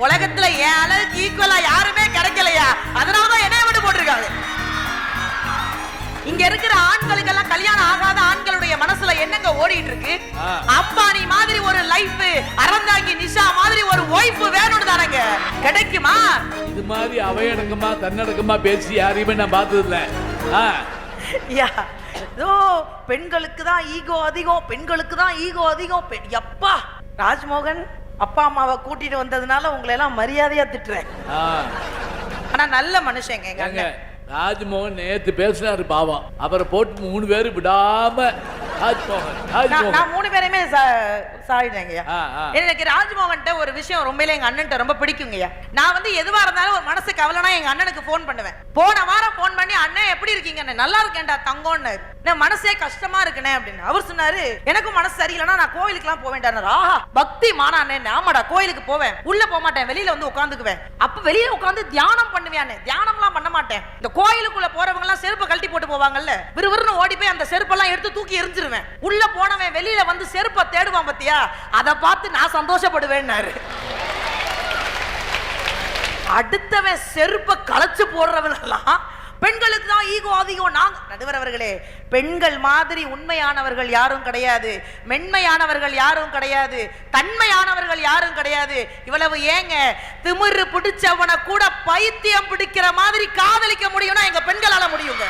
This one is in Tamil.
உலகத்துல என் அளவுக்கு ஈக்குவலா யாருமே கிடைக்கலையா, அதனாலதான் என்னைய விட்டு போட்டிருக்காங்க. இங்க இருக்கிற ஆண்களுக்கெல்லாம் கல்யாணம் ஆகாத ஆண்களுடைய மனசுல என்னங்க ஓடிட்டு இருக்கு? அம்பானி மாதிரி ஒரு லைஃப், அறந்தாங்கி நிஷா மாதிரி ஒரு ஒய்ஃப் வேணும்னு தானங்க. கிடைக்குமா? இது மாதிரி அவையடக்கமா தன்னடக்கமா பேசி யாரையுமே நான் பார்த்தது இல்ல. பெண்களுக்கு தான் ஈகோ அதிகம், பெண்களுக்கு தான் ஈகோ அதிகம். எப்பா ராஜ்மோகன் அப்பா அம்மாவை கூட்டிட்டு வந்ததுனால உங்களை எல்லாம் மரியாதையா திட்டுறேன். ஆனா நல்ல மனுஷங்க. ராஜ்மோகன் நேத்து பேசினாரு பாவம், அவரை போட்டு 3 பேரு விடாம ராஜ்மோகன் நான் 3 பேரையுமே சாரிங்க. எனக்கு ராஜ்மோகன்ட்ட ஒரு விஷயம் ரொம்பவே எங்க அண்ணன்ட்ட ரொம்ப பிடிக்குங்கய்யா. நான் வந்து எதுவா இருந்தாலும் ஒரு மனசு கவலைனா எங்க அண்ணனுக்கு போன் பண்ணுவேன். போன வாரம் போன் பண்ணி அண்ணன் எப்படி இருக்கீங்க, நல்லா இருக்கேன்டா தங்கம்னு, நான் மனசே கஷ்டமா இருக்குனே அப்படின்னு. அவர் சொன்னாரு எனக்கும் மனசு சரியில்லைன்னா நான் கோயிலுக்கு எல்லாம் போக வேண்டாம். ஆஹா பக்தி மானானே, ஆமாடா கோயிலுக்கு போவேன், உள்ள போக மாட்டேன், வெளியில வந்து உட்காந்துக்குவேன். அப்ப வெளியில உட்காந்து தியானம் பண்ணுவேன். தியானம்லாம் பண்ண மாட்டேன். இந்த கோயிலுக்குள்ள போறவங்க எல்லாம் செருப்பு கழட்டி போட்டு போவாங்கல்ல, விறுவிறுன்னு ஓடி போய் அந்த செருப்பெல்லாம் எடுத்து தூக்கி எரிஞ்சிருவேன். உள்ள போனவன் வெளியில வந்து செருப்பை தேடுவான் பத்தியா, அதை பார்த்து நான் சந்தோஷப்படுவேன்னாரு. அடுத்தவன் செருப்பை களைச்சு போடுறவனெல்லாம் பெண்களுக்கு தான் ஈகோ அதிகம். நாங்க நடுவர் அவர்களே, பெண்கள் மாதிரி உண்மையானவர்கள் யாரும் கிடையாது, மென்மையானவர்கள் யாரும் கிடையாது, தன்மையானவர்கள் யாரும் கிடையாது. இவ்வளவு ஏங்க திமிரு பிடிச்சவனை கூட பைத்தியம் பிடிக்கிற மாதிரி காதலிக்க முடியும்னா எங்க பெண்களால முடியுங்க.